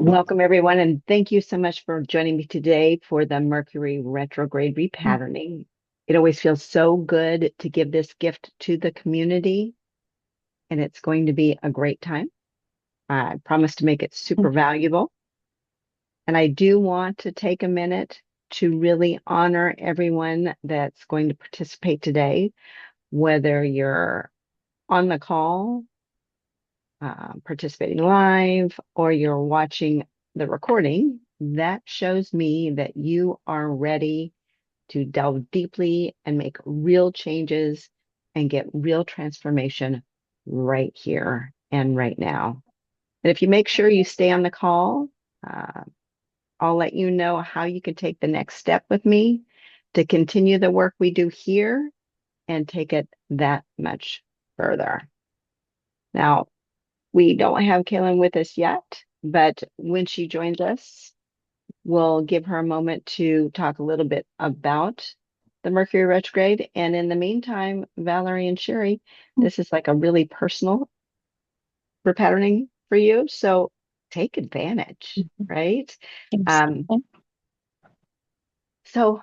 Welcome, everyone, and thank you so much for joining me today for the Mercury Retrograde Repatterning. It always feels so good to give this gift to the community, and it's going to be a great time. I promise to make it super valuable. And I do want to take a minute to really honor everyone that's going to participate today, whether you're on the call, participating live, or you're watching the recording. That shows me that you are ready to delve deeply and make real changes and get real transformation right here and right now. And if you make sure you stay on the call, I'll let you know how you can take the next step with me to continue the work we do here and take it that much further. Now, we don't have Kaylin with us yet, but when she joins us, we'll give her a moment to talk a little bit about the Mercury retrograde. And in the meantime, Valerie and Sherry, this is like a really personal repatterning for you. So take advantage, right? Um, so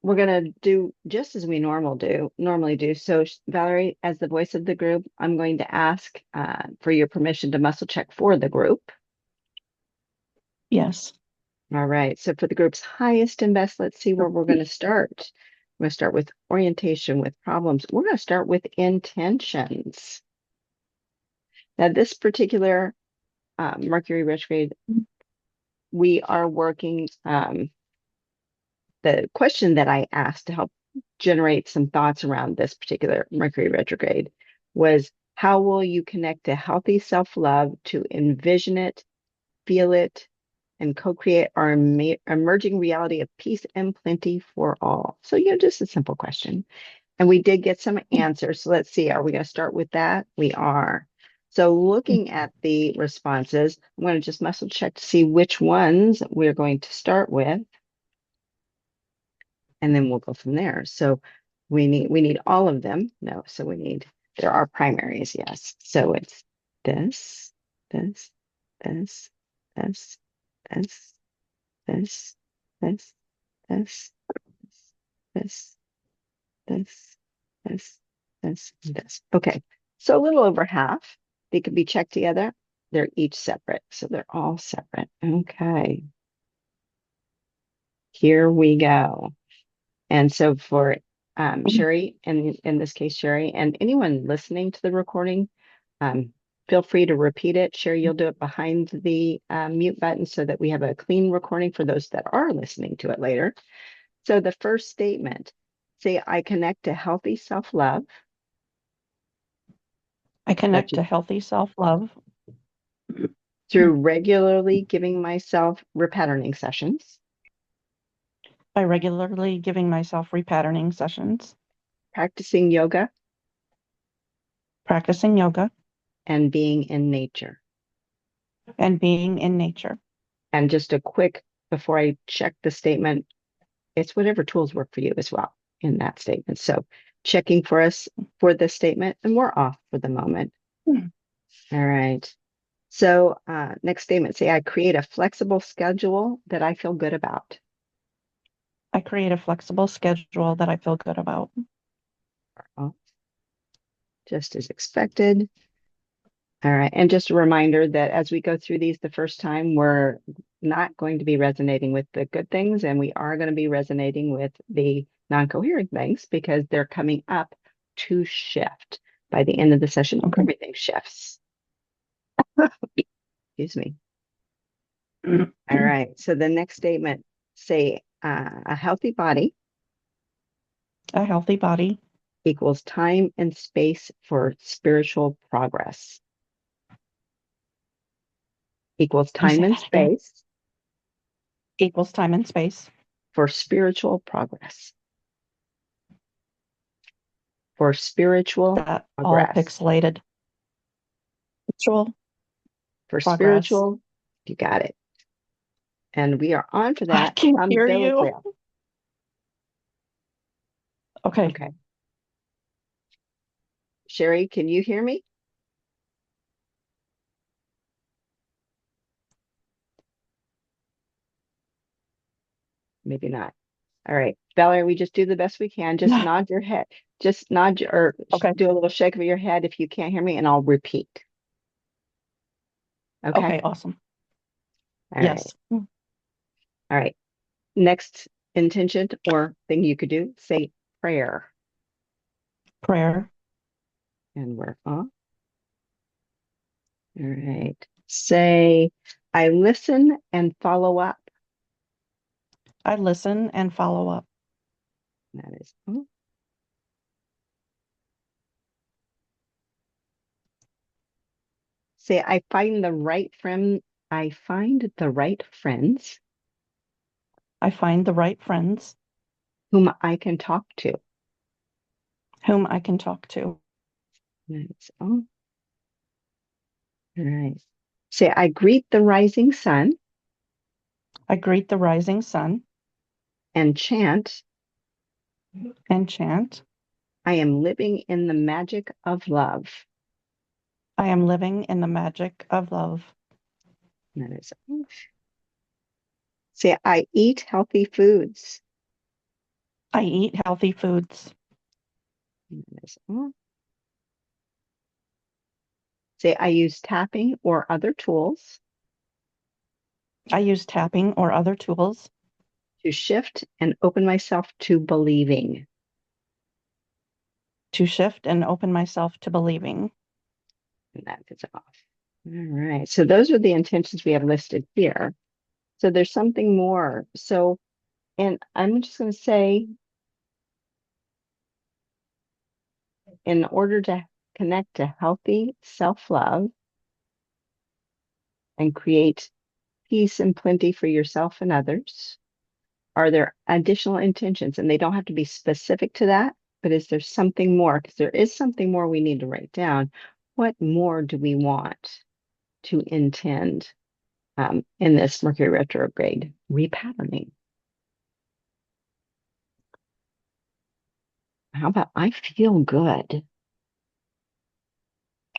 we're going to do just as we normally do. So Valerie, as the voice of the group, I'm going to ask for your permission to muscle check for the group. Yes. All right. So for the group's highest and best, let's see where we're going to start. We're going to start with orientation, with problems. We're going to start with intentions. Now, this particular Mercury retrograde, we are working. The question that I asked to help generate some thoughts around this particular Mercury retrograde was, how will you connect to healthy self-love to envision it, feel it, and co-create our emerging reality of peace and plenty for all? So, just a simple question. And we did get some answers. So let's see, are we going to start with that? We are. So looking at the responses, I'm going to just muscle check to see which ones we're going to start with. And then we'll go from there. So we need all of them. No, so there are primaries, yes. So it's this, this, this, this, this, this, this, this, this, this, this. Okay, so a little over half. They could be checked together. They're each separate, so they're all separate. Okay, here we go. And so for Sherry, and in this case, Sherry, and anyone listening to the recording, feel free to repeat it. Sherry, you'll do it behind the mute button so that we have a clean recording for those that are listening to it later. So the first statement, say, I connect to healthy self-love. I connect to healthy self-love through regularly giving myself repatterning sessions. by regularly giving myself repatterning sessions, Practicing yoga. Practicing yoga. And being in nature. And being in nature. And just a quick, before I check the statement, it's whatever tools work for you as well in that statement. So checking for us for this statement, and we're off for the moment. All right. So next statement, say, I create a flexible schedule that I feel good about. I create a flexible schedule that I feel good about. Just as expected. All right. And just a reminder that as we go through these the first time, we're not going to be resonating with the good things, and we are going to be resonating with the non-coherent things because they're coming up to shift. By the end of the session, everything shifts. Excuse me. All right. So the next statement, say, a healthy body. A healthy body. Equals time and space for spiritual progress. Equals time and space. Equals time and space. For spiritual progress. For spiritual that progress. All pixelated. Spiritual. For progress. Spiritual, you got it. And we are on for that. I can't hear you. Okay. Sherry, can you hear me? maybe not. All right, Valerie, we just do the best we can. Just nod your head. Just nod your, or Okay. do a little shake of your head if you can't hear me, and I'll repeat. Okay? Okay, awesome. All right. Yes. All right. Next intention or thing you could do, say prayer. Prayer. And we're off. All right. Say, I listen and follow up. I listen and follow up. That is off. Say, I find the right friend. I find the right friends I find the right friends whom I can talk to. whom I can talk to. That's off. All right. Say, I greet the rising sun I greet the rising sun and chant, and chant. I am living in the magic of love. I am living in the magic of love. That is off. Say, I eat healthy foods. I eat healthy foods. That is off. Say, I use tapping or other tools I use tapping or other tools to shift and open myself to believing. to shift and open myself to believing. And that is off. All right. So those are the intentions we have listed here. So there's something more. So, and I'm just going to say, in order to connect to healthy self-love and create peace and plenty for yourself and others, are there additional intentions? And they don't have to be specific to that, but is there something more? Because there is something more we need to write down. What more do we want to intend in this Mercury retrograde repatterning? How about I feel good?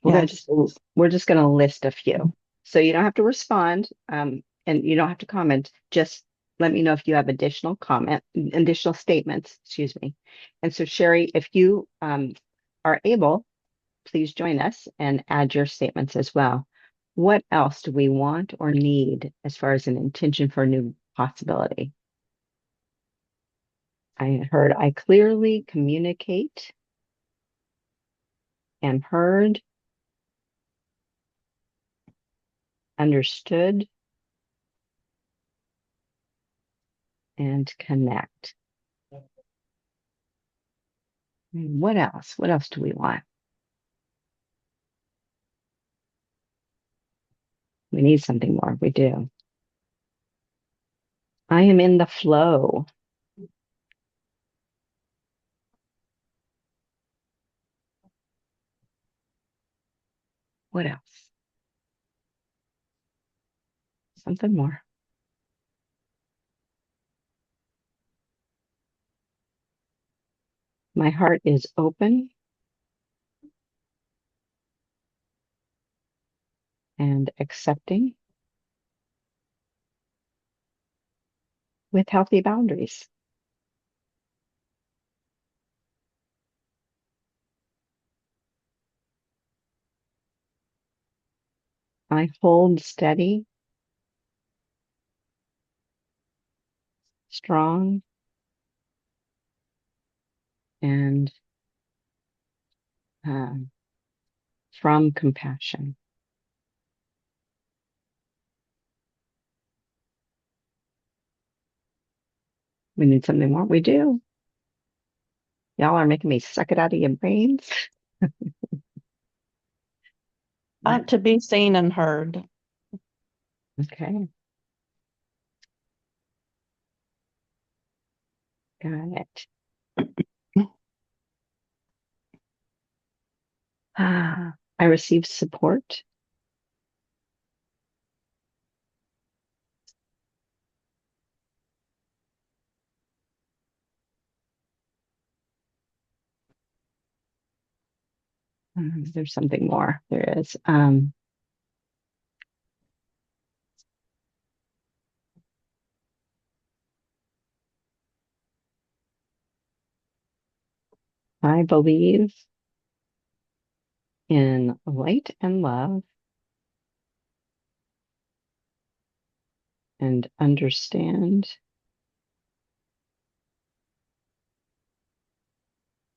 Yes. We're just going to list a few. So you don't have to respond, and you don't have to comment. Just let me know if you have additional statements, excuse me. And so Sherry, if you are able, please join us and add your statements as well. What else do we want or need as far as an intention for a new possibility? I heard I clearly communicate and heard, understood, and connect. What else? What else do we want? We need something more. We do. I am in the flow. What else? Something more. My heart is open and accepting with healthy boundaries. I hold steady, strong, and um, from compassion. We need something more. We do. Y'all are making me suck it out of your brains. To be seen and heard. Okay, got it. I receive support. There's something more. There is. I believe in light and love and understand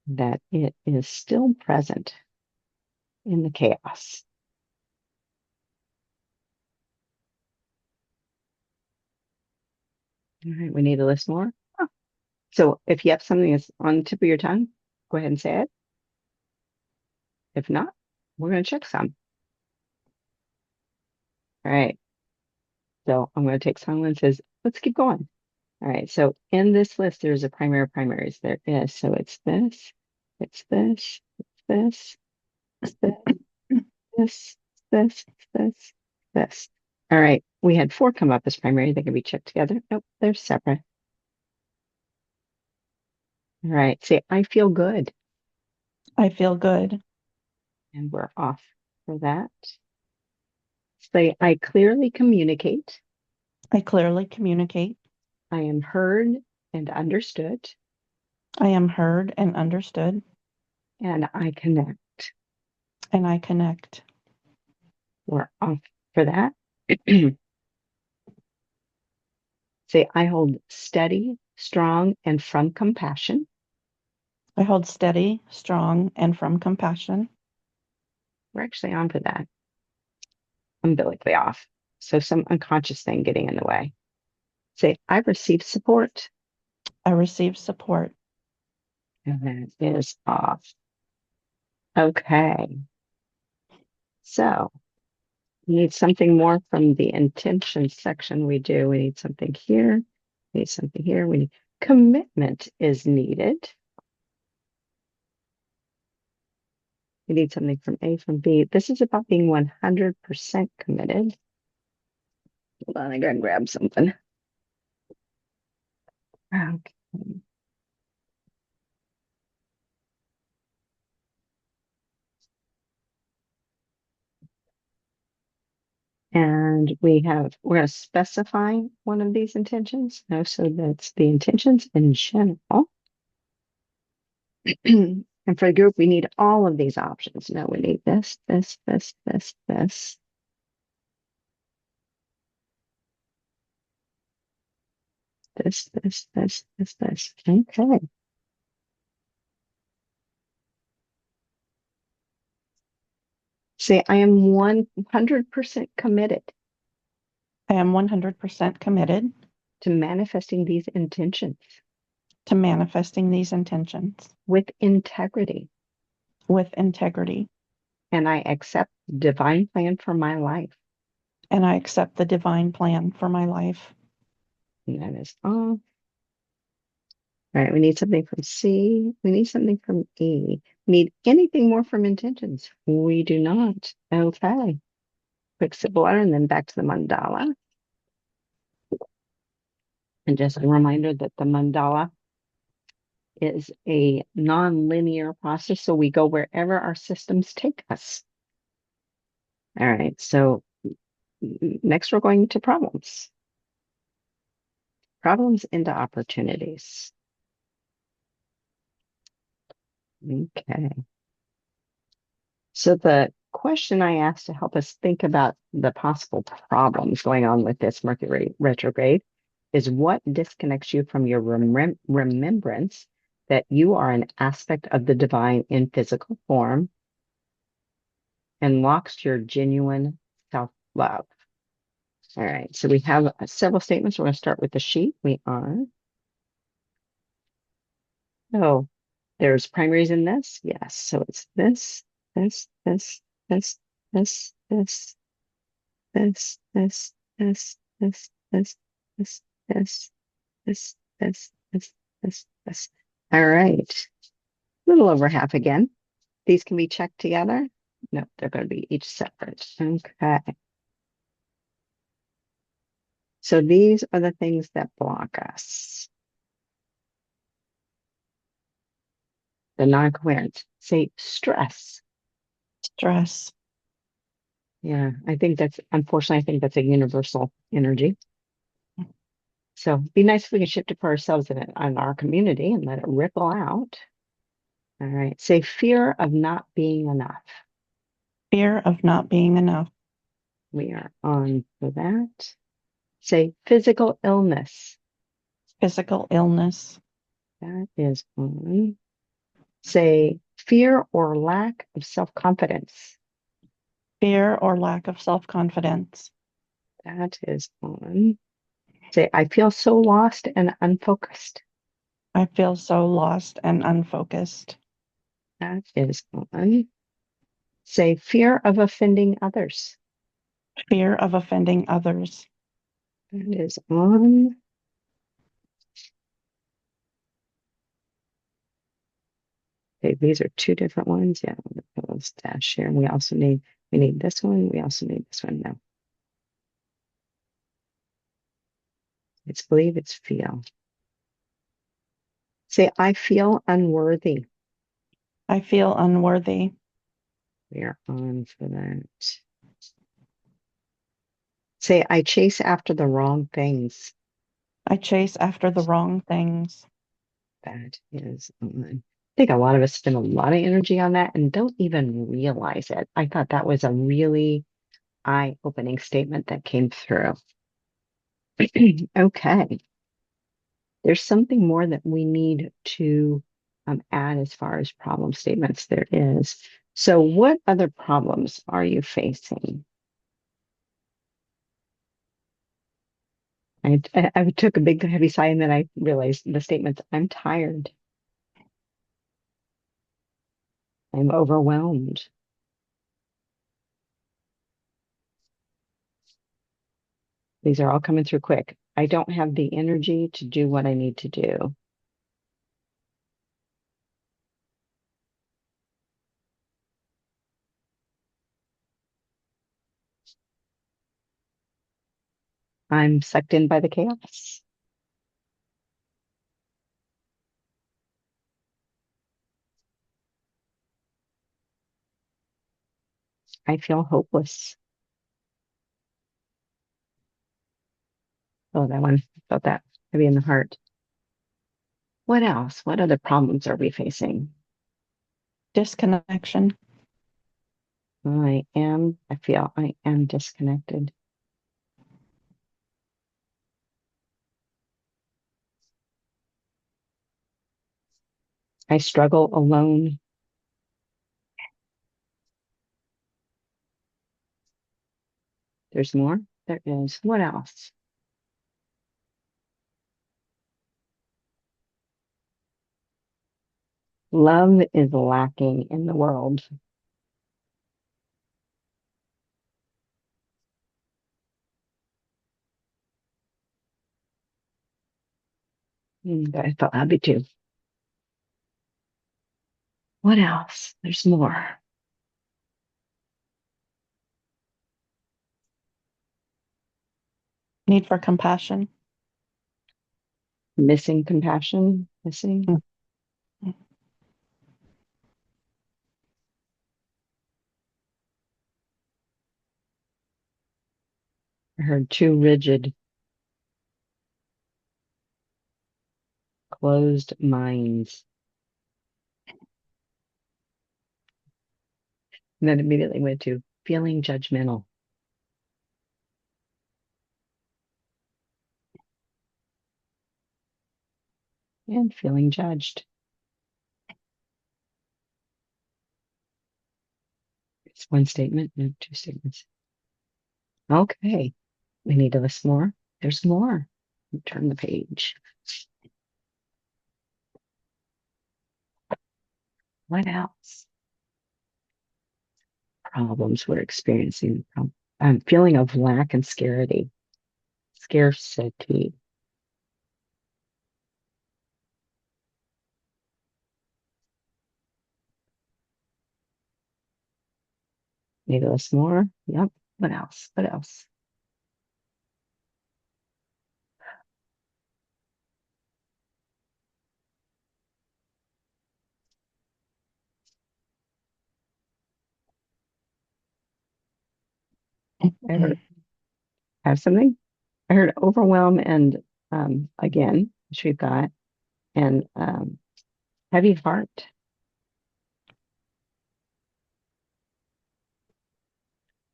that it is still present in the chaos. All right, we need to list more. Oh. So if you have something that's on the tip of your tongue, go ahead and say it. If not, we're going to check some. All right. So I'm going to take some and says, let's keep going. All right. So in this list, there's a primary of primaries. There is. So it's this, it's this, it's this, it's this, this, this, this. All right. We had 4 come up as primary. They can be checked together. Nope, they're separate. All right. Say, I feel good. I feel good. And we're off for that. Say, I clearly communicate. I clearly communicate. I am heard and understood. I am heard and understood. And I connect. And I connect. We're off for that. Say, I hold steady, strong, and from compassion. I hold steady, strong, and from compassion. We're actually on for that. Umbilically off. So some unconscious thing getting in the way. Say, I receive support. I receive support. And that is off. Okay. So we need something more from the intention section. We do. We need something here. We need something here. We need commitment is needed. We need something from A, from B. This is about being 100% committed. Hold on, I gotta grab something. Okay. And we're going to specify one of these intentions. No, so that's the intentions in general. And for the group, we need all of these options. No, we need this, this, this, this, this. This, this, this, this, this. Okay. Say, I am 100% committed I am 100% committed to manifesting these intentions to manifesting these intentions with integrity. with integrity. And I accept the divine plan for my life. And I accept the divine plan for my life. And that is all. All right, we need something from C. We need something from E. We need anything more from intentions. We do not. Okay. Quick sip of water and then back to the mandala. And just a reminder that the mandala is a non-linear process, so we go wherever our systems take us. All right, so next we're going to problems. Problems into opportunities. Okay. So the question I asked to help us think about the possible problems going on with this Mercury retrograde is what disconnects you from your remembrance that you are an aspect of the divine in physical form and locks your genuine self-love. All right, so we have several statements. We're going to start with the sheet. We are. Oh, there's primaries in this. Yes, so it's this, this, this, this, this, this, this, this, this, this, this, this, this, this, this, this, this, this. All right. A little over half again. These can be checked together. No, they're going to be each separate. Okay. So these are the things that block us. The non-coherence. Say stress. Stress. Yeah, unfortunately, I think that's a universal energy. So be nice if we can shift it for ourselves and our community and let it ripple out. All right. Say fear of not being enough. Fear of not being enough. We are on for that. Say physical illness. Physical illness. That is on. Say fear or lack of self-confidence. Fear or lack of self-confidence. That is on. Say I feel so lost and unfocused. I feel so lost and unfocused. That is on. Say fear of offending others. Fear of offending others. That is on. Okay, these are two different ones. Yeah, I'm gonna put those dash here. And we need this one. We also need this one now. It's believe, it's feel. Say, I feel unworthy. I feel unworthy. We are on for that. Say, I chase after the wrong things. I chase after the wrong things. That is on. I think a lot of us spend a lot of energy on that and don't even realize it. I thought that was a really eye-opening statement that came through. Okay. There's something more that we need to add as far as problem statements there is. So what other problems are you facing? I took a big heavy sigh and then I realized the statements, I'm tired. I'm overwhelmed. These are all coming through quick. I don't have the energy to do what I need to do. I'm sucked in by the chaos. I feel hopeless. Oh, that one felt that heavy in the heart. What else? What other problems are we facing? Disconnection. I feel I am disconnected. I struggle alone. There's more? There is. What else? Love is lacking in the world. I felt happy too. What else? There's more. Need for compassion. Missing compassion. Missing. Mm. I heard too rigid, closed minds. And then immediately went to feeling judgmental and feeling judged. It's one statement, no, two statements. Okay. We need to list more. There's more. Turn the page. What else? Problems we're experiencing. Feeling of lack and scarcity. Scarcity. Need to list more. Yep. What else? What else? I heard have something. I heard overwhelm and again, which we've got, and heavy heart.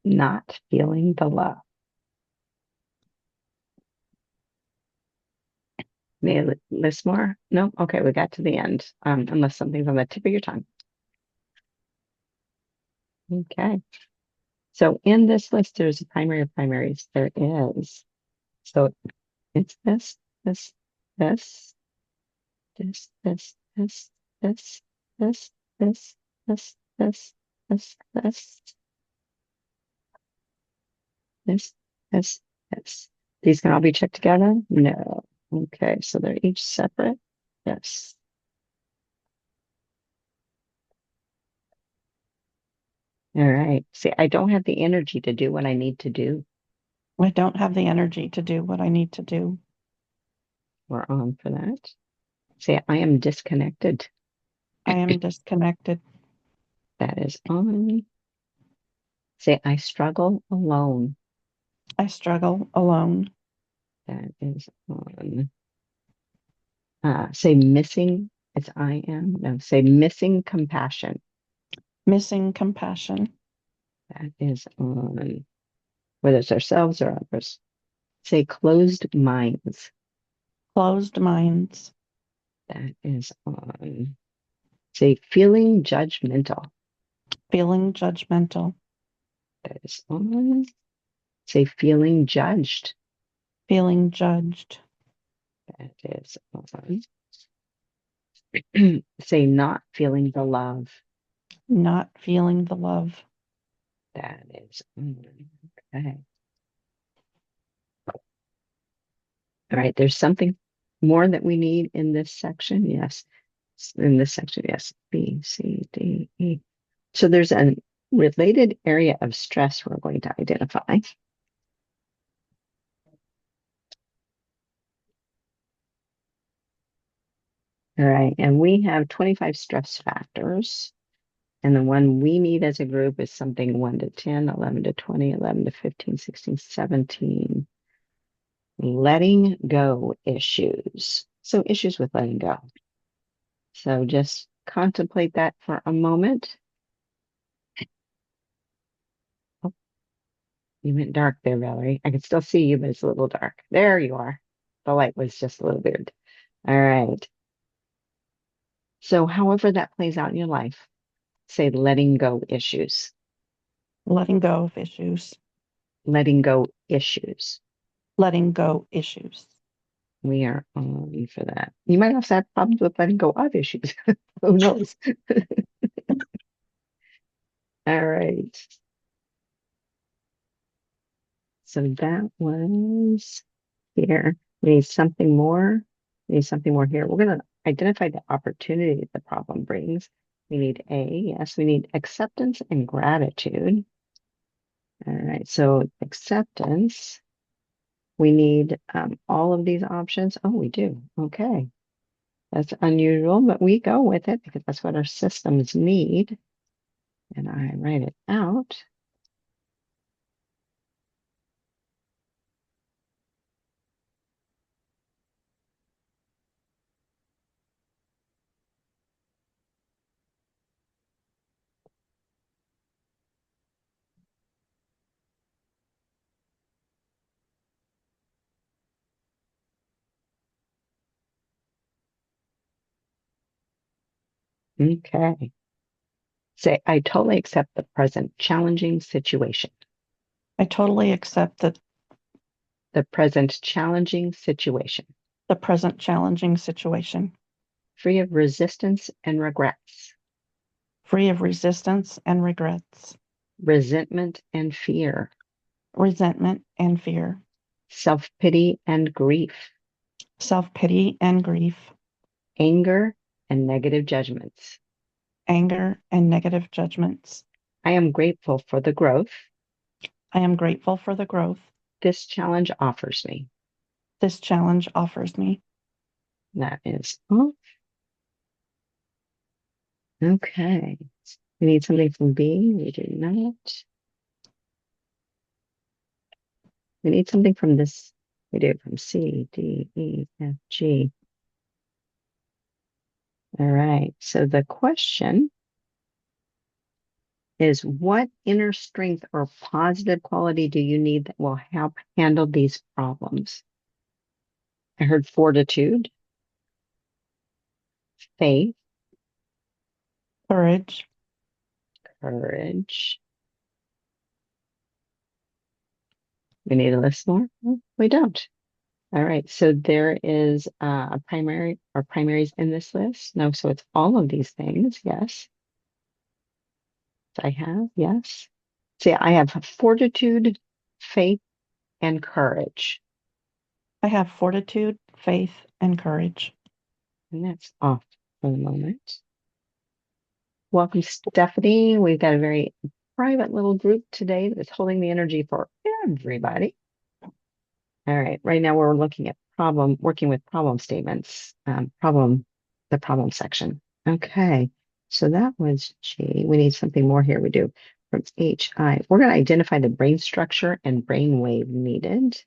not feeling the love. May I list more? No? Okay, we got to the end. Unless something's on the tip of your tongue. Okay. So in this list, there's a primary of primaries. There is. So it's this, this, this, this, this, this, this, this, this, this, this, this, this, this, this. These can all be checked together? No. Okay, so they're each separate. Yes. All right. See, I don't have the energy to do what I need to do. I don't have the energy to do what I need to do. We're on for that. See, I am disconnected. I am disconnected. That is on. Say, I struggle alone. I struggle alone. That is on. Say, missing. It's I am. No, say, missing compassion. Missing compassion. That is on. Whether it's ourselves or others. Say, closed minds. Closed minds. That is on. Say, feeling judgmental. Feeling judgmental. That is on. Say, feeling judged. Feeling judged. That is on. Say, not feeling the love. Not feeling the love. That is on. Okay. All right. There's something more that we need in this section. Yes. In this section, yes. B, C, D, E. So there's a related area of stress we're going to identify. All right. And we have 25 stress factors. And the one we need as a group is something 1 to 10, 11 to 20, 11 to 15, 16, 17. Letting go issues. So issues with letting go. So just contemplate that for a moment. Oh, you went dark there, Valerie. I can still see you, but it's a little dark. There you are. The light was just a little weird. All right. So however that plays out in your life, say letting go issues. Letting go of issues. Letting go issues. Letting go issues. We are on for that. You might also have problems with letting go of issues. Who knows? All right. So that was here. We need something more. We need something more here. We're going to identify the opportunity the problem brings. We need A, yes, we need acceptance and gratitude. All right, so acceptance, we need all of these options. Oh, we do. Okay. That's unusual, but we go with it because that's what our systems need. And I write it out. Okay. Say, I totally accept the present challenging situation. I totally accept that The present challenging situation. the present challenging situation. Free of resistance and regrets. Free of resistance and regrets. Resentment and fear. Resentment and fear. Self-pity and grief. Self-pity and grief. Anger and negative judgments. Anger and negative judgments. I am grateful for the growth I am grateful for the growth this challenge offers me. this challenge offers me. That is all. Okay. We need something from B. We do not. We need something from this. We do from C, D, E, F, G. All right. So the question is what inner strength or positive quality do you need that will help handle these problems? I heard fortitude, faith, Courage. courage. We need to list more? We don't. All right. So there is a primary or primaries in this list. No, so it's all of these things. Yes. I have. Yes. See, I have fortitude, faith, and courage. I have fortitude, faith, and courage. And that's off for the moment. Welcome, Stephanie. We've got a very private little group today that's holding the energy for everybody. All right. Right now we're looking at working with problem statements, the problem section. Okay. So that was G. We need something more here. We do from HI. We're going to identify the brain structure and brain wave needed.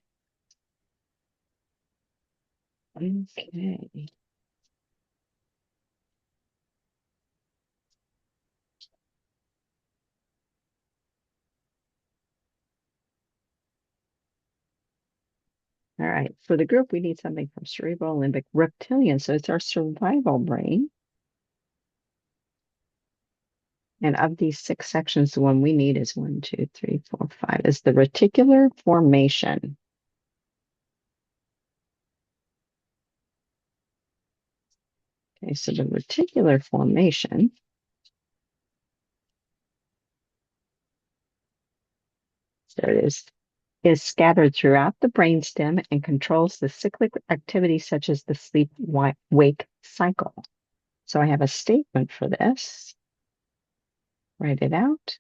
Okay. All right. For the group, we need something from cerebral, limbic, reptilian. So it's our survival brain. And of these 6 sections, the one we need is 1, 2, 3, 4, 5, is the reticular formation. Okay, so the reticular formation there it is scattered throughout the brainstem and controls the cyclic activities such as the sleep-wake cycle. So I have a statement for this. Write it out.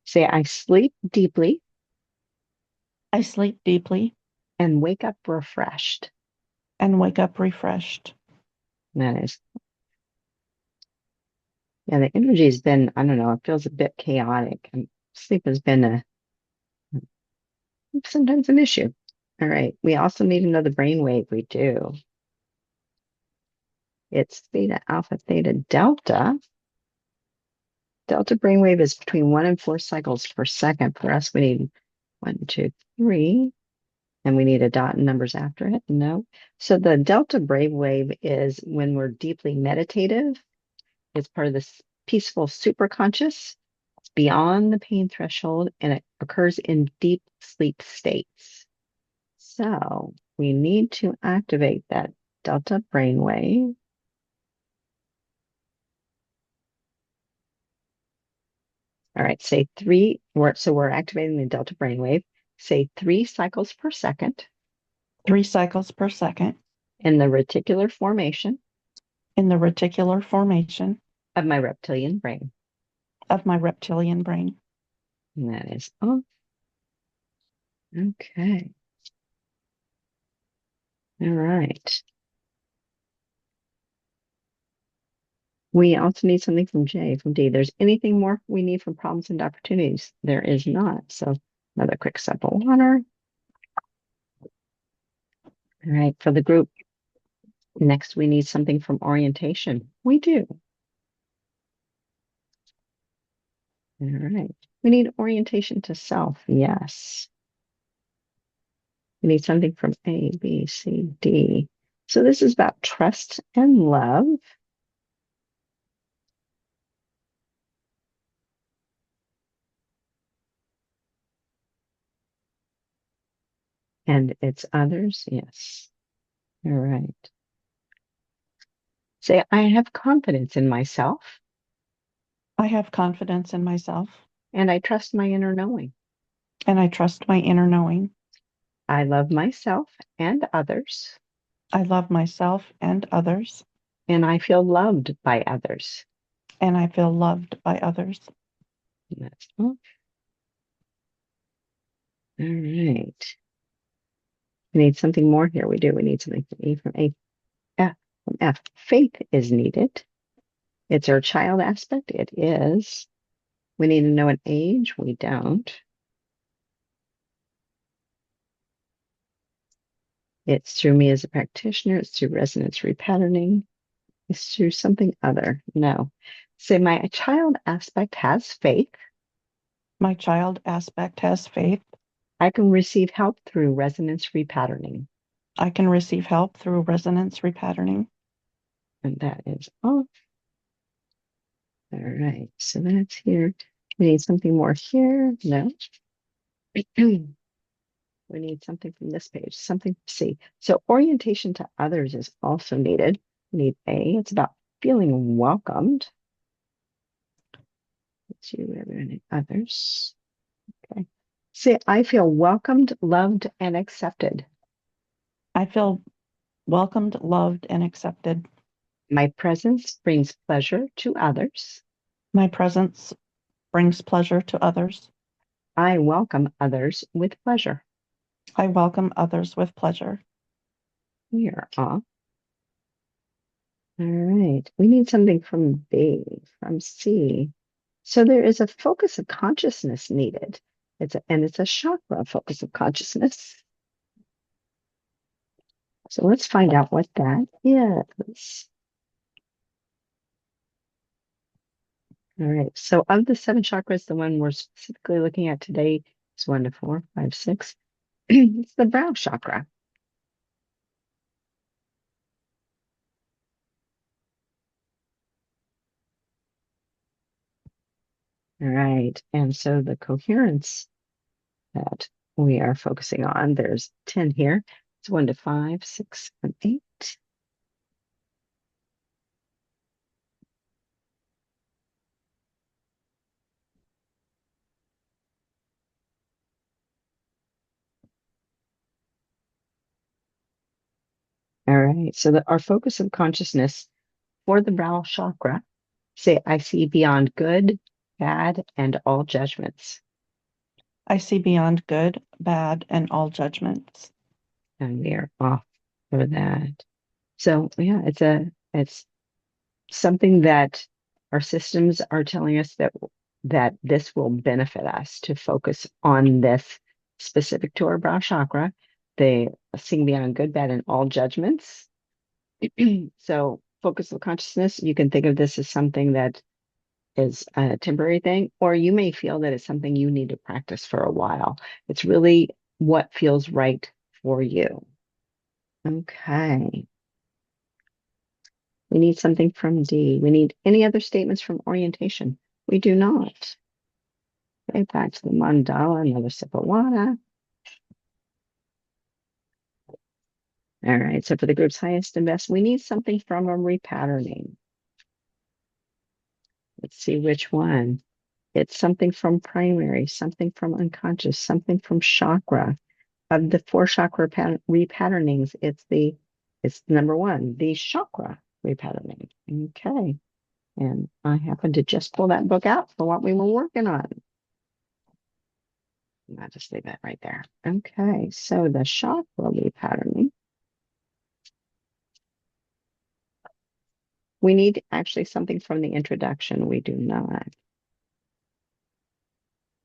Say, I sleep deeply I sleep deeply and wake up refreshed. and wake up refreshed. That is, yeah, the energy has been, I don't know, it feels a bit chaotic. And sleep has been sometimes an issue. All right. We also need to know the brainwave. We do. It's theta, alpha, theta, delta. Delta brainwave is between 1 and 4 cycles per second. For us, we need 1, 2, 3, and we need a dot and numbers after it. No. So the delta brainwave is when we're deeply meditative. It's part of this peaceful superconscious. It's beyond the pain threshold, and it occurs in deep sleep states. So we need to activate that delta brainwave. All right, say 3. So we're activating the delta brainwave. Say 3 cycles per second 3 cycles per second in the reticular formation in the reticular formation of my reptilian brain. of my reptilian brain. And that is off. Okay. All right. We also need something from J, from D. There's anything more we need from problems and opportunities? There is not. So another quick sip of water. All right, for the group. Next, we need something from orientation. We do. All right. We need orientation to self. Yes. We need something from A, B, C, D. So this is about trust and love. And it's others. Yes. All right. Say, I have confidence in myself I have confidence in myself and I trust my inner knowing. and I trust my inner knowing. I love myself and others, I love myself and others, and I feel loved by others. and I feel loved by others. And that's all. All right. We need something more here. We do. We need something from E, from A, F, from F. Faith is needed. It's our child aspect. It is. We need to know an age. We don't. It's through me as a practitioner. It's through resonance repatterning. It's through something other. No. Say, my child aspect has faith. My child aspect has faith. I can receive help through resonance repatterning. I can receive help through resonance repatterning. And that is off. All right. So that's here. We need something more here. No. We need something from this page, something C. So orientation to others is also needed. We need A. It's about feeling welcomed. It's you, everyone, and others. Okay. Say, I feel welcomed, loved, and accepted. I feel welcomed, loved, and accepted. My presence brings pleasure to others. My presence brings pleasure to others. I welcome others with pleasure. I welcome others with pleasure. We are off. All right. We need something from B, from C. So there is a focus of consciousness needed. It's a chakra focus of consciousness. So let's find out what that is. All right. So of the 7 chakras, the one we're specifically looking at today is 1 to 4, 5, 6. It's the brow chakra. All right. And so the coherence that we are focusing on, there's 10 here. It's 1 to 5, 6, and 8. All right. So our focus of consciousness for the brow chakra, say, I see beyond good, bad, and all judgments. I see beyond good, bad, and all judgments. And we are off for that. So yeah, it's something that our systems are telling us that this will benefit us to focus on this specific to our brow chakra, the seeing beyond good, bad, and all judgments. So focus of consciousness, you can think of this as something that is a temporary thing, or you may feel that it's something you need to practice for a while. It's really what feels right for you. Okay. We need something from D. We need any other statements from orientation. We do not. Okay, back to the mandala, another sip of water. All right, so for the group's highest and best, we need something from a repatterning. Let's see which one. It's something from primary, something from unconscious, something from chakra. Of the 4 chakra repatternings, it's number 1, the chakra repatterning. Okay. And I happened to just pull that book out for what we were working on. I'll just leave that right there. Okay, so the chakra repatterning. We need actually something from the introduction. We do not.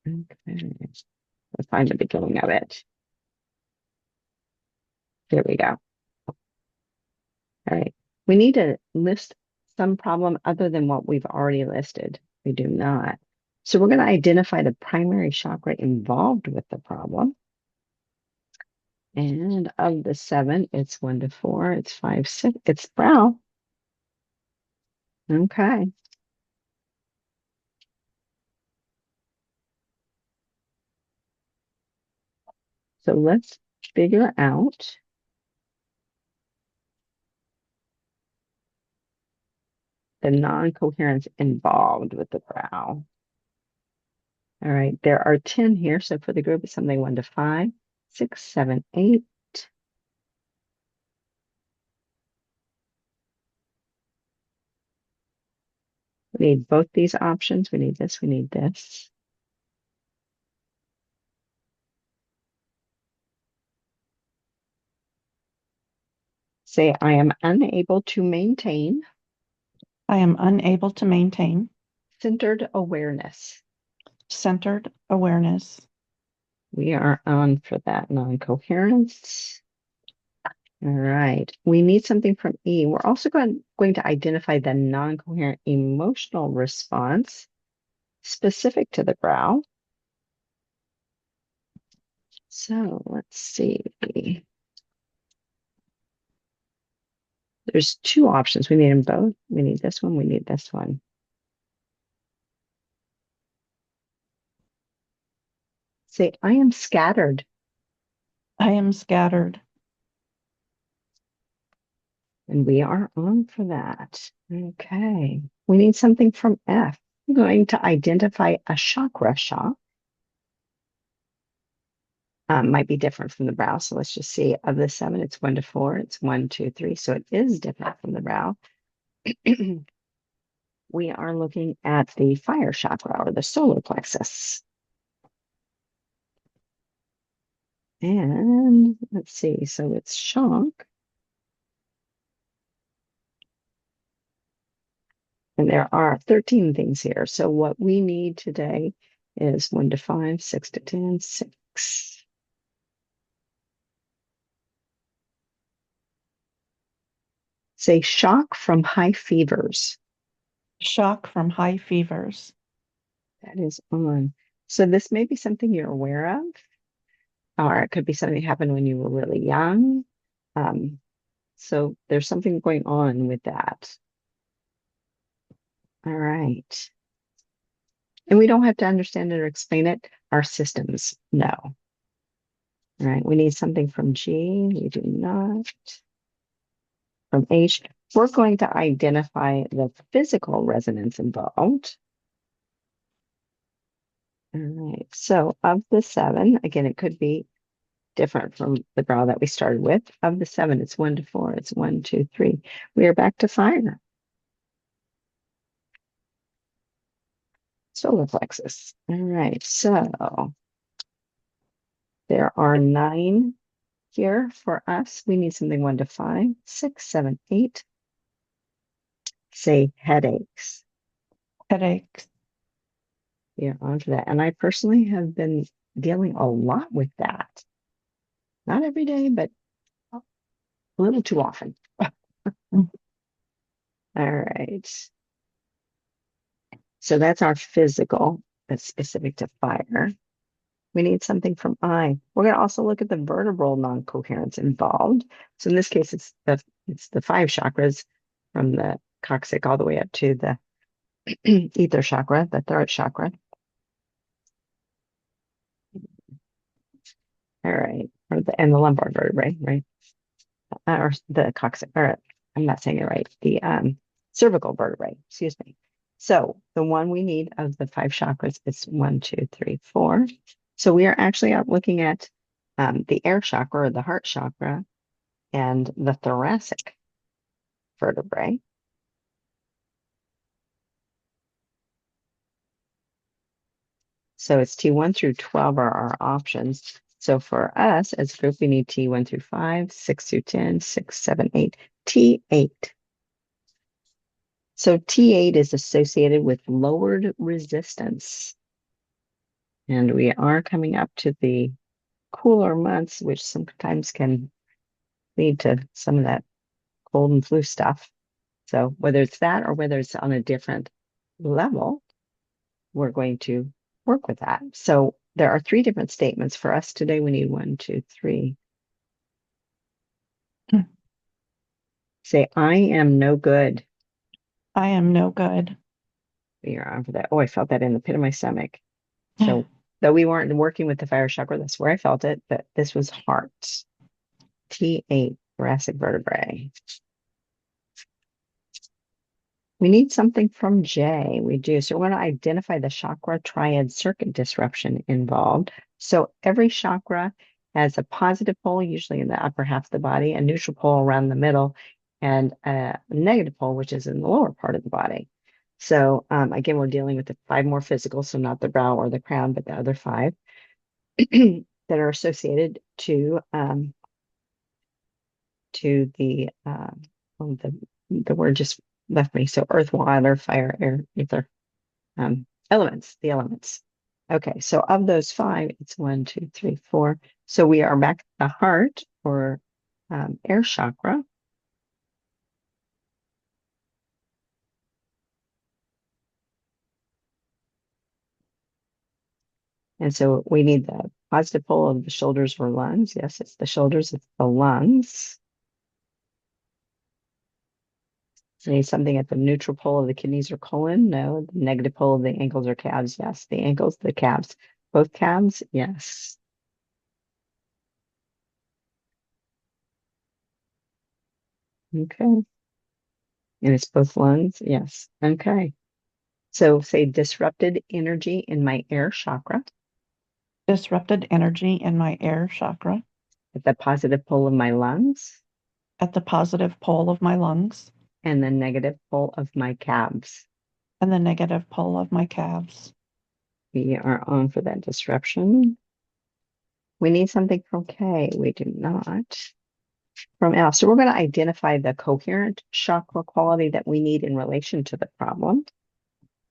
Okay, let's find the beginning of it. Here we go. All right, we need to list some problem other than what we've already listed. We do not. So we're going to identify the primary chakra involved with the problem. And of the 7, it's 1 to 4, it's 5, 6, it's brow. Okay. So let's figure out the non-coherence involved with the brow. All right, there are 10 here. So for the group, it's something 1 to 5, 6, 7, 8. We need both these options. We need this, we need this. Say, I am unable to maintain I am unable to maintain centered awareness. centered awareness. We are on for that non-coherence. All right. We need something from E. We're also going to identify the non-coherent emotional response specific to the brow. So let's see. There's two options. We need them both. We need this one. We need this one. Say, I am scattered. I am scattered. And we are on for that. Okay. We need something from F. I'm going to identify a chakra shock. Might be different from the brow. So let's just see. Of the 7, it's 1 to 4. It's 1, 2, 3. So it is different from the brow. We are looking at the fire chakra or the solar plexus. And let's see. So it's shock. And there are 13 things here. So what we need today is 1 to 5, 6 to 10, 6. Say shock from high fevers. Shock from high fevers. That is on. So this may be something you're aware of, or it could be something that happened when you were really young. So there's something going on with that. All right. And we don't have to understand it or explain it. Our systems know. All right. We need something from G. We do not. From H. We're going to identify the physical resonance involved. All right. So of the 7, again, it could be different from the brow that we started with. Of the 7, it's 1 to 4. It's 1, 2, 3. We are back to fire. Solar plexus. All right. So there are 9 here for us. We need something 1 to 5, 6, 7, 8. Say headaches. Headaches. Yeah, onto that. And I personally have been dealing a lot with that. Not every day, but a little too often. Mm. All right. So that's our physical that's specific to fire. We need something from I. We're going to also look at the vertebral non-coherence involved. So in this case, it's the 5 chakras from the coccyx all the way up to the ether chakra, the throat chakra. All right. And the lumbar vertebrae, right? Or the coccyx, or I'm not saying it right. The cervical vertebrae, excuse me. So the one we need of the 5 chakras is 1, 2, 3, 4. So we are actually out looking at the air chakra or the heart chakra and the thoracic vertebrae. So it's T1 through 12 are our options. So for us as a group, we need T1 through 5, 6 through 10, 6, 7, 8, T8. So T8 is associated with lowered resistance. And we are coming up to the cooler months, which sometimes can lead to some of that cold and flu stuff. So whether it's that or whether it's on a different level, we're going to work with that. So there are 3 different statements for us today. We need 1, 2, 3. Mm. Say, I am no good. I am no good. We are on for that. Oh, I felt that in the pit of my stomach. So though we weren't working with the fire chakra, that's where I felt it, but this was heart. T8, thoracic vertebrae. We need something from J. We do. So we're going to identify the chakra triad circuit disruption involved. So every chakra has a positive pole, usually in the upper half of the body, a neutral pole around the middle, and a negative pole, which is in the lower part of the body. So again, we're dealing with the 5 more physical, so not the brow or the crown, but the other 5 that are associated to the the word just left me. So earth, water, fire, air, ether, elements, the elements. Okay, so of those 5, it's 1, 2, 3, 4. So we are back at the heart or air chakra. And so we need the positive pole of the shoulders or lungs. Yes, it's the shoulders, it's the lungs. We need something at the neutral pole of the kidneys or colon. No, the negative pole of the ankles or calves. Yes, the ankles, the calves. Both calves. Yes. Okay. And it's both lungs. Yes. Okay. So say disrupted energy in my air chakra Disrupted energy in my air chakra at the positive pole of my lungs at the positive pole of my lungs and the negative pole of my calves. and the negative pole of my calves. We are on for that disruption. We need something from K. We do not. From L. So we're going to identify the coherent chakra quality that we need in relation to the problem.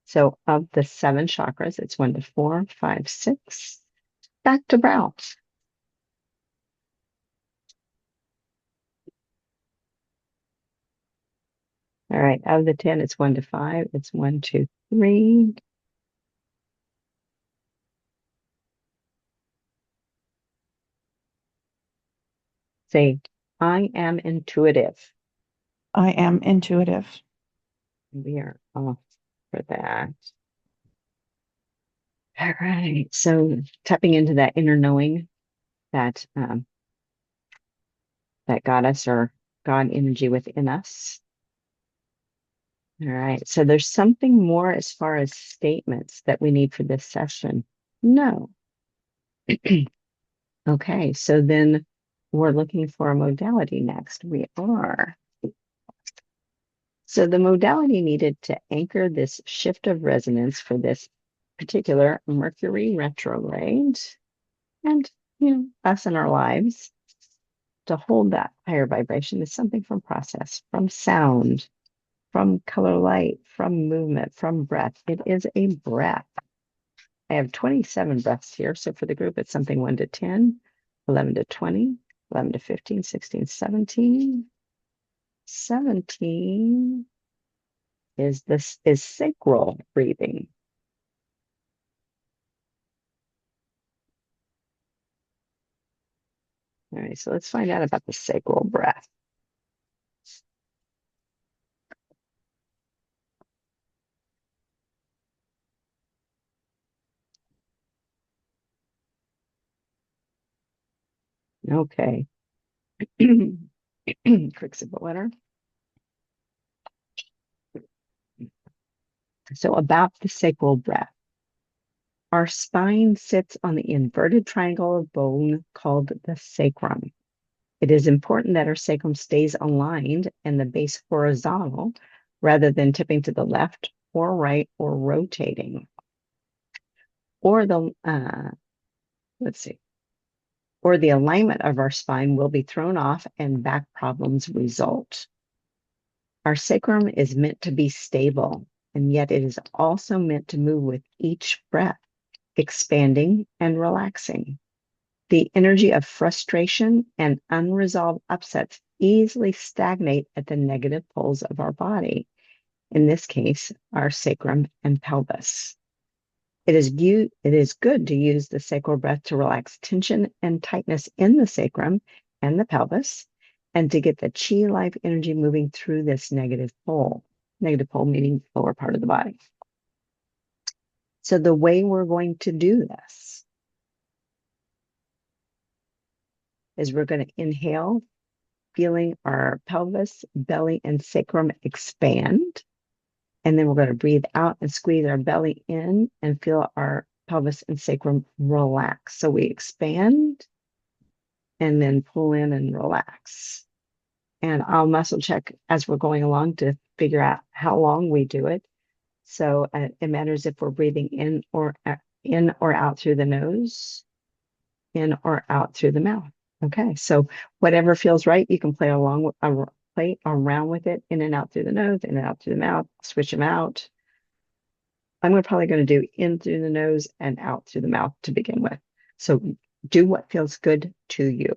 So of the 7 chakras, it's 1 to 4, 5, 6. Back to brow. All right, of the 10, it's 1 to 5. It's 1, 2, 3. Say, I am intuitive. I am intuitive. We are off for that. All right, so tapping into that inner knowing that that goddess or God energy within us. All right, so there's something more as far as statements that we need for this session. No. Okay, so then we're looking for a modality next. We are. So the modality needed to anchor this shift of resonance for this particular Mercury retrograde and, us in our lives to hold that higher vibration is something from process, from sound, from color light, from movement, from breath. It is a breath. I have 27 breaths here. So for the group, it's something 1 to 10, 11 to 20, 11 to 15, 16, 17. 17 is sacral breathing. All right, so let's find out about the sacral breath. Okay. Quick sip of water. So about the sacral breath. Our spine sits on the inverted triangle of bone called the sacrum. It is important that our sacrum stays aligned and the base horizontal rather than tipping to the left or right or rotating. Or let's see, or the alignment of our spine will be thrown off and back problems result. Our sacrum is meant to be stable, and yet it is also meant to move with each breath, expanding and relaxing. The energy of frustration and unresolved upsets easily stagnate at the negative poles of our body, in this case, our sacrum and pelvis. It is good to use the sacral breath to relax tension and tightness in the sacrum and the pelvis, and to get the chi life energy moving through this negative pole. Negative pole meaning lower part of the body. So the way we're going to do this is we're going to inhale, feeling our pelvis, belly, and sacrum expand. And then we're going to breathe out and squeeze our belly in and feel our pelvis and sacrum relax. So we expand and then pull in and relax. And I'll muscle check as we're going along to figure out how long we do it. So it matters if we're breathing in or out through the nose, in or out through the mouth. Okay, so whatever feels right, you can play around with it, in and out through the nose, in and out through the mouth, switch them out. I'm probably going to do in through the nose and out through the mouth to begin with. So do what feels good to you.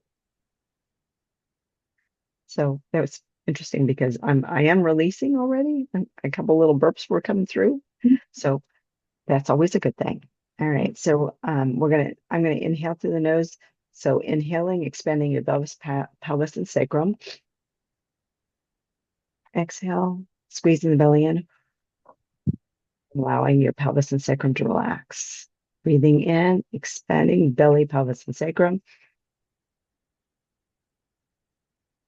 So that was interesting because I am releasing already, and a couple little burps were coming through. So that's always a good thing. All right. So I'm gonna inhale through the nose. So inhaling, expanding your pelvis and sacrum. Exhale, squeezing the belly in, allowing your pelvis and sacrum to relax. Breathing in, expanding belly, pelvis, and sacrum.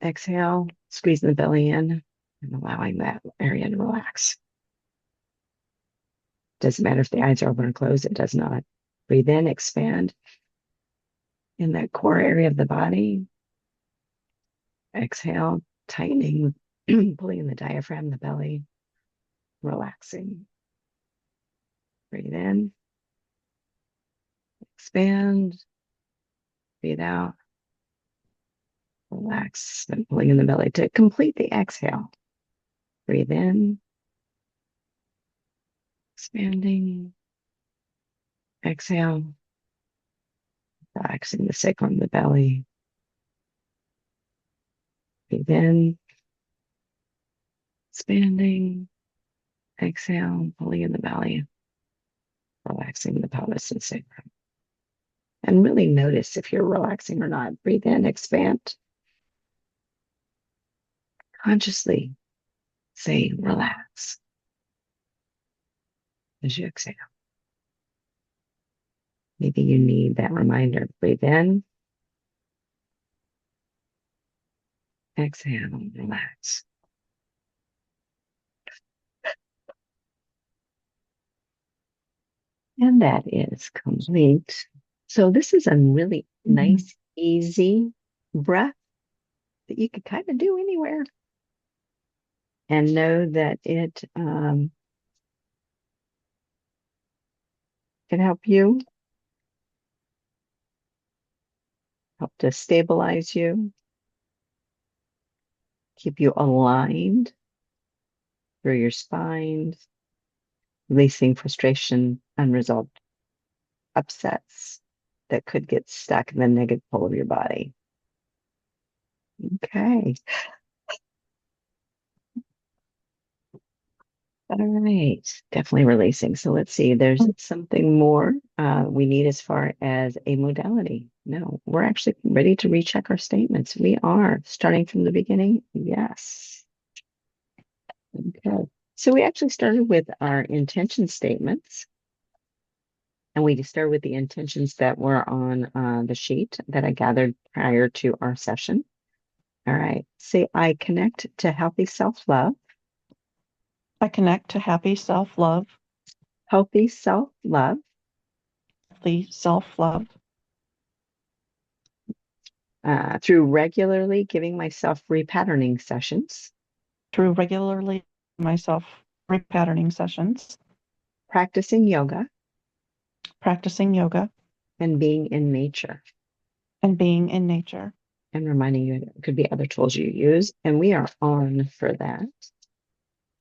Exhale, squeezing the belly in and allowing that area to relax. Doesn't matter if the eyes are open or closed, it does not. Breathe in, expand in that core area of the body. Exhale, tightening, pulling in the diaphragm, the belly, relaxing. Breathe in, expand, breathe out, relax, and pulling in the belly to complete the exhale. Breathe in, expanding, exhale, relaxing the sacrum, the belly. Breathe in, expanding, exhale, pulling in the belly, relaxing the pelvis and sacrum. And really notice if you're relaxing or not. Breathe in, expand. Consciously say relax as you exhale. Maybe you need that reminder. Breathe in, exhale, relax. And that is complete. So this is a really nice, easy breath that you could kind of do anywhere. And know that it can help you, help to stabilize you, keep you aligned through your spine, releasing frustration, unresolved upsets that could get stuck in the negative pole of your body. Okay. All right. Definitely releasing. So let's see. There's something more we need as far as a modality. No, we're actually ready to recheck our statements. We are starting from the beginning. Yes. Okay. So we actually started with our intention statements. And we started with the intentions that were on the sheet that I gathered prior to our session. All right. Say, I connect to healthy self-love. I connect to happy self-love, Healthy self-love healthy self-love through regularly giving myself repatterning sessions, through regularly myself repatterning sessions, practicing yoga, practicing yoga, and being in nature. and being in nature. And reminding you that it could be other tools you use. And we are on for that.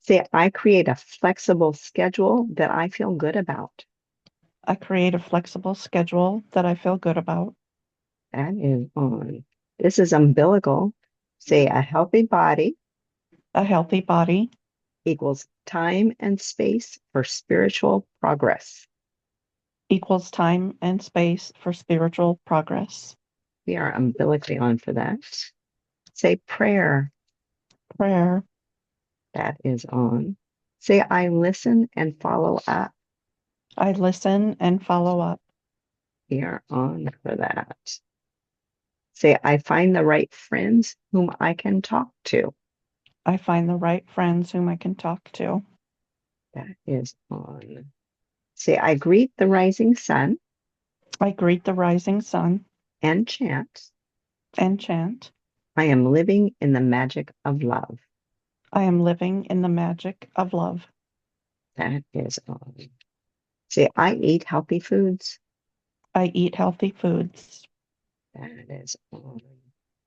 Say, I create a flexible schedule that I feel good about. I create a flexible schedule that I feel good about. That is on. This is umbilical. Say, a healthy body A healthy body equals time and space for spiritual progress. equals time and space for spiritual progress. We are umbilically on for that. Say, prayer. Prayer. That is on. Say, I listen and follow up. I listen and follow up. We are on for that. Say, I find the right friends whom I can talk to. I find the right friends whom I can talk to. That is on. Say, I greet the rising sun I greet the rising sun and chant. and chant. I am living in the magic of love. I am living in the magic of love. That is on. Say, I eat healthy foods. I eat healthy foods. That is on.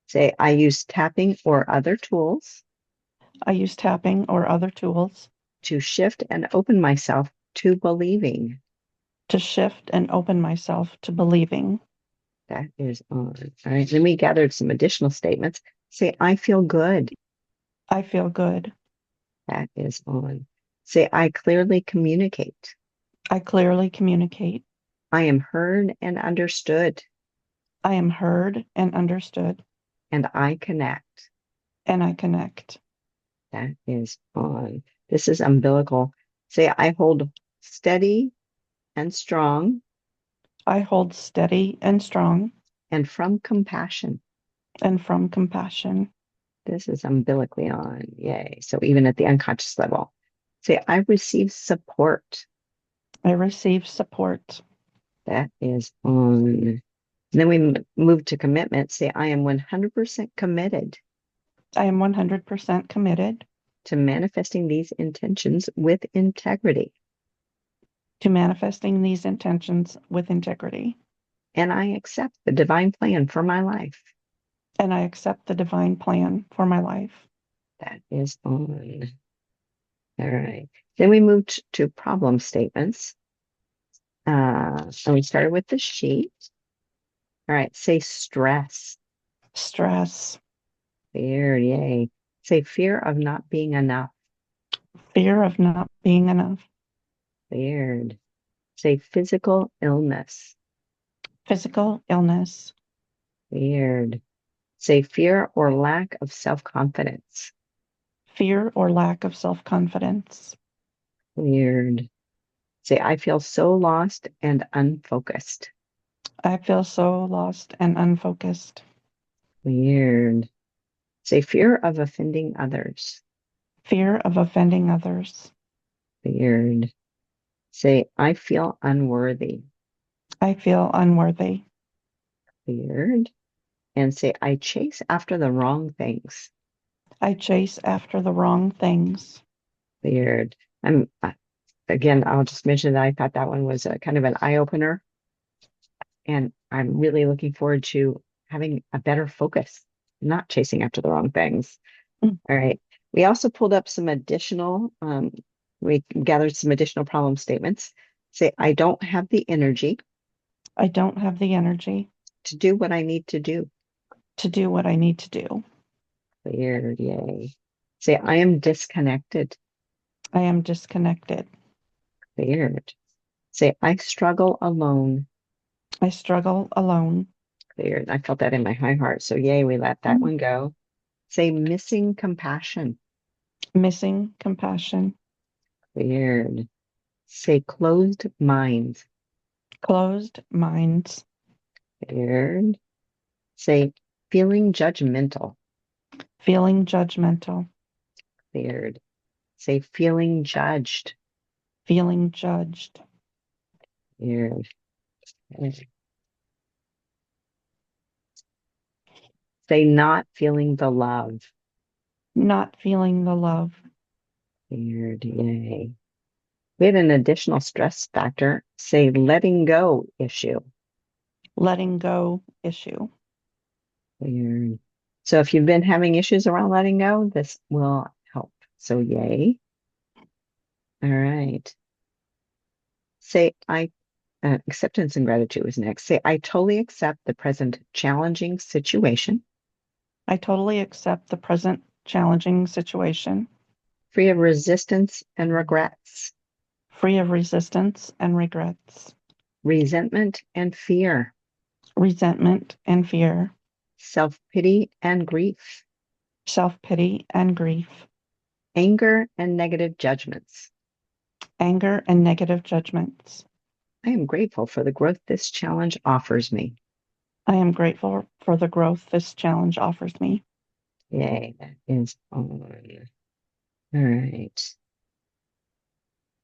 Say, I use tapping or other tools I use tapping or other tools to shift and open myself to believing. to shift and open myself to believing. That is on. All right. Then we gathered some additional statements. Say, I feel good. I feel good. That is on. Say, I clearly communicate. I clearly communicate. I am heard and understood, I am heard and understood, and I connect. and I connect. That is on. This is umbilical. Say, I hold steady and strong I hold steady and strong, and from compassion. and from compassion. This is umbilically on. Yay. So even at the unconscious level, say, I receive support. I receive support. That is on. Then we move to commitment. Say, I am 100% committed I am 100% committed to manifesting these intentions with integrity. to manifesting these intentions with integrity. And I accept the divine plan for my life. And I accept the divine plan for my life. That is on. All right. Then we moved to problem statements. And we started with the sheet. All right. Say stress. Stress, Fear. Yay. Say fear of not being enough. fear of not being enough, Feared. Say physical illness. physical illness, Feared. Say fear or lack of self-confidence. fear or lack of self-confidence. Weird. Say, I feel so lost and unfocused. I feel so lost and unfocused. Weird. Say, fear of offending others. Fear of offending others. Weird. Say, I feel unworthy. I feel unworthy. Weird. And say, I chase after the wrong things. I chase after the wrong things. Weird. I'm again, I'll just mention that I thought that one was a kind of an eye opener. And I'm really looking forward to having a better focus, not chasing after the wrong things. Mm. All right. We also pulled up some additional, we gathered some additional problem statements. Say, I don't have the energy I don't have the energy to do what I need to do. to do what I need to do. Weird, yay. Say, I am disconnected. I am disconnected. Weird. Say, I struggle alone. I struggle alone. Weird. I felt that in my high heart. So yay, we let that Mm. one go. Say, missing compassion. Missing compassion. Weird. Say, closed minds. Closed minds. Weird. Say, feeling judgmental. Feeling judgmental. Weird. Say, feeling judged. Feeling judged. Weird. Say, not feeling the love. Not feeling the love. Weird. Yay. We had an additional stress factor. Say, letting go issue. Letting go issue. Weird. So if you've been having issues around letting go, this will help. So yay. All right. Say, acceptance and gratitude was next. Say, I totally accept the present challenging situation, I totally accept the present challenging situation, free of resistance and regrets, free of resistance and regrets, resentment and fear, resentment and fear, self-pity and grief, self-pity and grief, anger and negative judgments. anger and negative judgments. I am grateful for the growth this challenge offers me. I am grateful for the growth this challenge offers me. Yay, that is on. All right.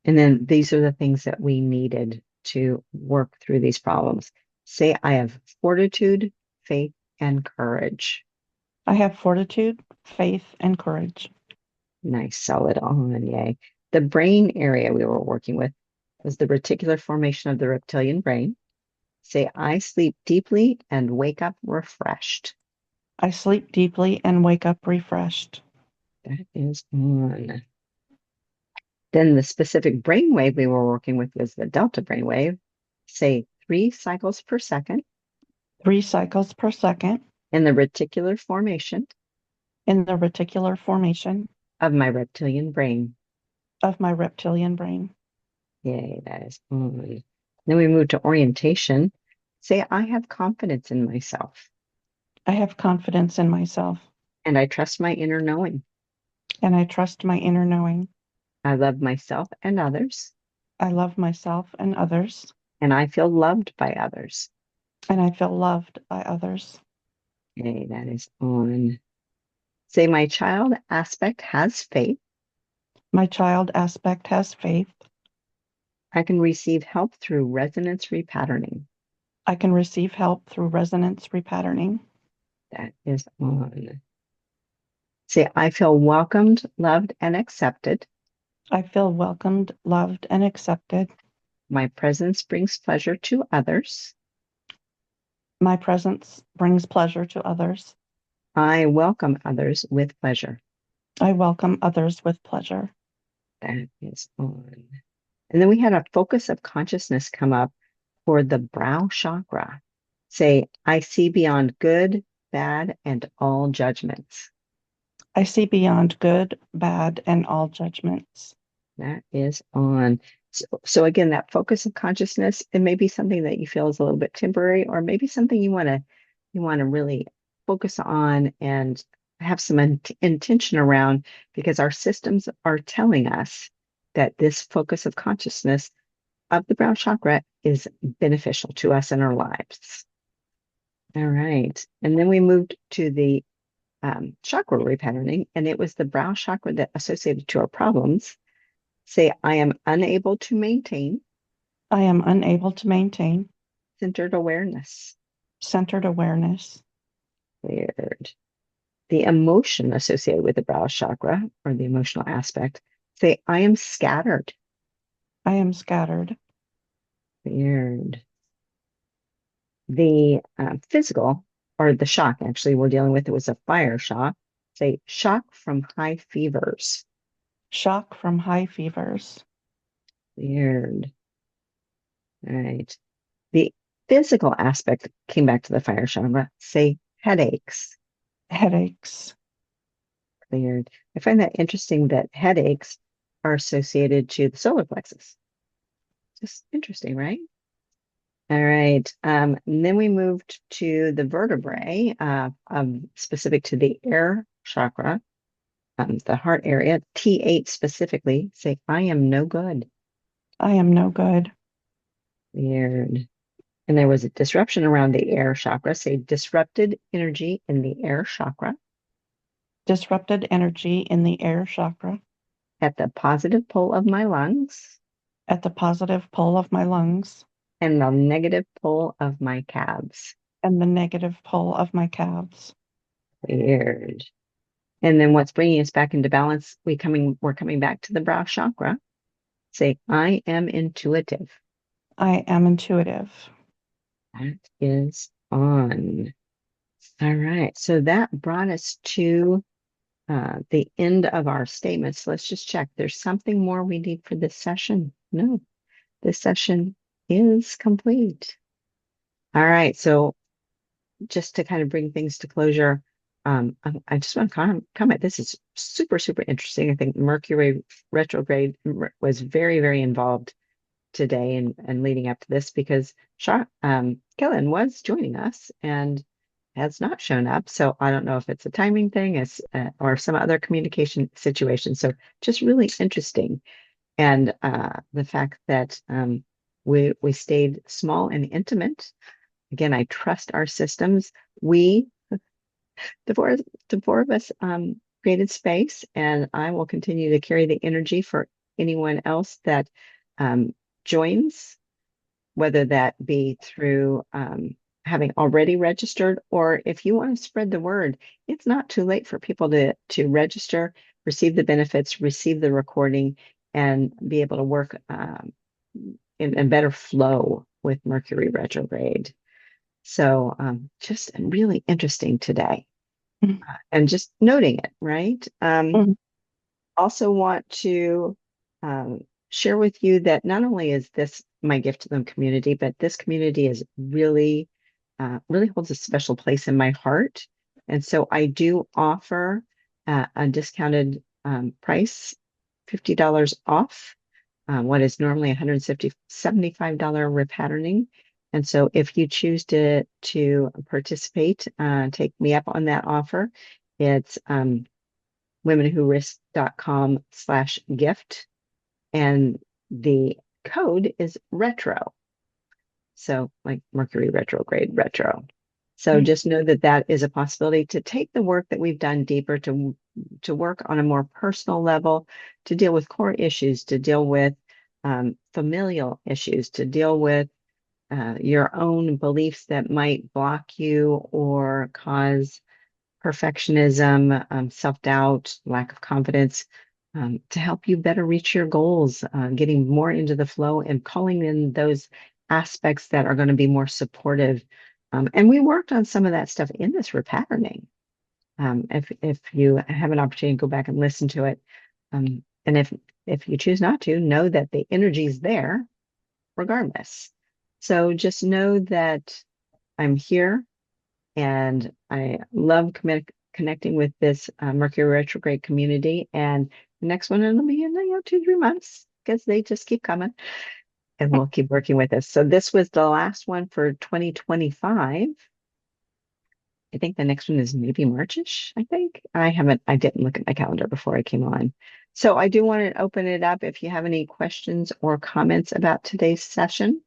And then these are the things that we needed to work through these problems. Say, I have fortitude, faith, and courage. I have fortitude, faith, and courage. Nice, solid on, yay. The brain area we were working with was the reticular formation of the reptilian brain. Say, I sleep deeply and wake up refreshed. I sleep deeply and wake up refreshed. That is on. Then the specific brainwave we were working with was the delta brainwave. Say 3 cycles per second 3 cycles per second in the reticular formation. in the reticular formation of my reptilian brain. of my reptilian brain. Yay, that is on. Then we move to orientation. Say, I have confidence in myself I have confidence in myself, and I trust my inner knowing. and I trust my inner knowing. I love myself and others, I love myself and others, and I feel loved by others. and I feel loved by others. Yay, that is on. Say, my child aspect has faith. My child aspect has faith. I can receive help through resonance repatterning. I can receive help through resonance repatterning. That is on. Say, I feel welcomed, loved, and accepted. I feel welcomed, loved, and accepted. My presence brings pleasure to others. My presence brings pleasure to others. I welcome others with pleasure. I welcome others with pleasure. That is on. And then we had a focus of consciousness come up for the brow chakra. Say, I see beyond good, bad, and all judgments. I see beyond good, bad, and all judgments. That is on. So again, that focus of consciousness, it may be something that you feel is a little bit temporary, or maybe something you want to really focus on and have some intention around, because our systems are telling us that this focus of consciousness of the brow chakra is beneficial to us in our lives. All right. And then we moved to the chakra repatterning, and it was the brow chakra that associated to our problems. Say, I am unable to maintain I am unable to maintain centered awareness. centered awareness. Weird. The emotion associated with the brow chakra, or the emotional aspect. Say, I am scattered. I am scattered. Weird. The physical, or the shock, actually, we're dealing with, it was a fire shock. Say, shock from high fevers. Shock from high fevers. Weird. All right. The physical aspect came back to the fire chakra. Say, headaches. Headaches. Cleared. I find that interesting that headaches are associated to the solar plexus. Just interesting, right? All right. And then we moved to the vertebrae, specific to the air chakra, the heart area, T8 specifically. Say, I am no good. I am no good. Weird. And there was a disruption around the air chakra. Say, disrupted energy in the air chakra Disrupted energy in the air chakra at the positive pole of my lungs at the positive pole of my lungs and the negative pole of my calves. and the negative pole of my calves. Weird. And then what's bringing us back into balance? We're coming back to the brow chakra. Say, I am intuitive. I am intuitive. That is on. All right. So that brought us to the end of our statements. Let's just check. There's something more we need for this session. No, this session is complete. All right. So just to kind of bring things to closure, I just want to comment. This is super, super interesting. I think Mercury retrograde was very, very involved today and leading up to this, because Kellen was joining us and has not shown up. So I don't know if it's a timing thing or some other communication situation. So just really interesting. And the fact that we stayed small and intimate. Again, I trust our systems. The four of us, created space, and I will continue to carry the energy for anyone else that joins, whether that be through having already registered, or if you want to spread the word. It's not too late for people to register, receive the benefits, receive the recording, and be able to work in better flow with Mercury retrograde. So just really interesting today, Mhm. and just noting it, right? Mhm. Also want to share with you that not only is this my gift to the community, but this community is really holds a special place in my heart. And so I do offer at a discounted price, $50 off what is normally $175 repatterning. And so if you choose to participate, take me up on that offer. It's womenwhorisk.com/gift. And the code is retro. So like Mercury retrograde, retro. So Okay. just know that that is a possibility to take the work that we've done deeper, to work on a more personal level, to deal with core issues, to deal with familial issues, to deal with your own beliefs that might block you or cause perfectionism, self-doubt, lack of confidence, to help you better reach your goals, getting more into the flow and calling in those aspects that are going to be more supportive. And we worked on some of that stuff in this repatterning. If you have an opportunity to go back and listen to it, and if you choose not to, know that the energy is there regardless. So just know that I'm here and I love connecting with this Mercury retrograde community. And the next one will be in 2, 3 months because they just keep coming and we'll keep working with this. So this was the last one for 2025. I think the next one is maybe Marchish, I think. I didn't look at my calendar before I came on. So I do want to open it up if you have any questions or comments about today's session.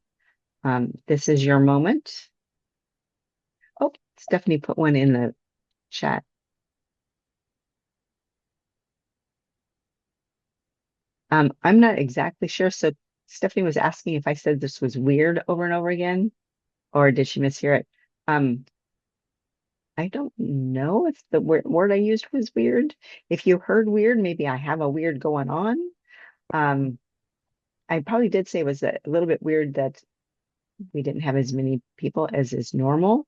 This is your moment. Oh, Stephanie put one in the chat. I'm not exactly sure. So Stephanie was asking if I said this was weird over and over again, or did she mishear it? Um, I don't know if the word I used was weird. If you heard weird, maybe I have a weird going on. Um, I probably did say it was a little bit weird that we didn't have as many people as is normal,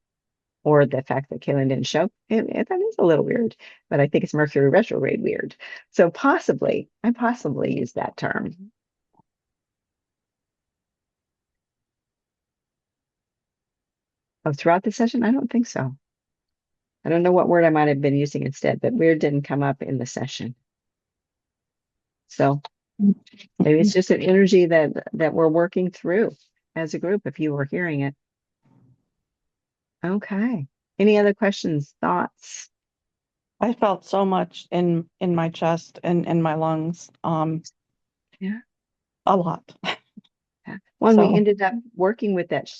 or the fact that Kaylin didn't show. That is a little weird, but I think it's Mercury retrograde weird. So I possibly used that term. Oh, throughout the session? I don't think so. I don't know what word I might have been using instead, but weird didn't come up in the session. So maybe it's just an energy that we're working through as a group, if you were hearing it. Okay. Any other questions, thoughts? I felt so much in my chest and in my lungs. Yeah. A lot. Yeah. Well, we So ended up working with that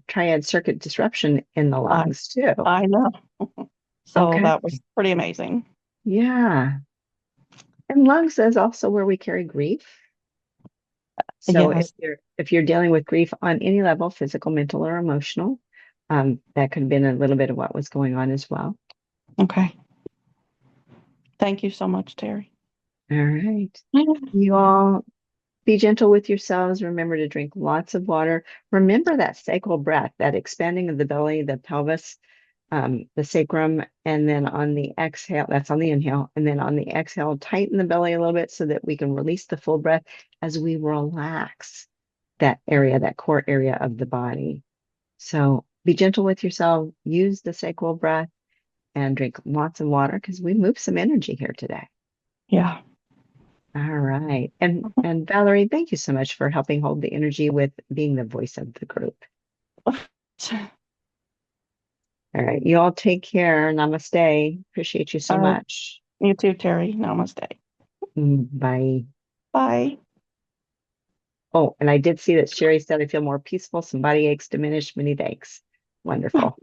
triad circuit disruption in the I lungs too. I know. So Okay. that was pretty amazing. Yeah. And lungs is also where we carry grief. So Yes. if you're dealing with grief on any level, physical, mental, or emotional, that could have been a little bit of what was going on as well. Okay. Thank you so much, Teri. All right. You all be gentle with yourselves. Remember to drink lots of water. Remember that sacral breath, that expanding of the belly, the pelvis, the sacrum, and then on the exhale, that's on the inhale, and then on the exhale, tighten the belly a little bit so that we can release the full breath as we relax that area, that core area of the body. So be gentle with yourself, use the sacral breath, and drink lots of water because we moved some energy here today. Yeah. All right. And Valerie, thank you so much for helping hold the energy with being the voice of the group. All right. You all take care. Namaste. Appreciate you so All right. much. You too, Teri. Namaste. Bye. Bye. Oh, and I did see that Sherry said I feel more peaceful. Some body aches diminished. Many thanks. Wonderful.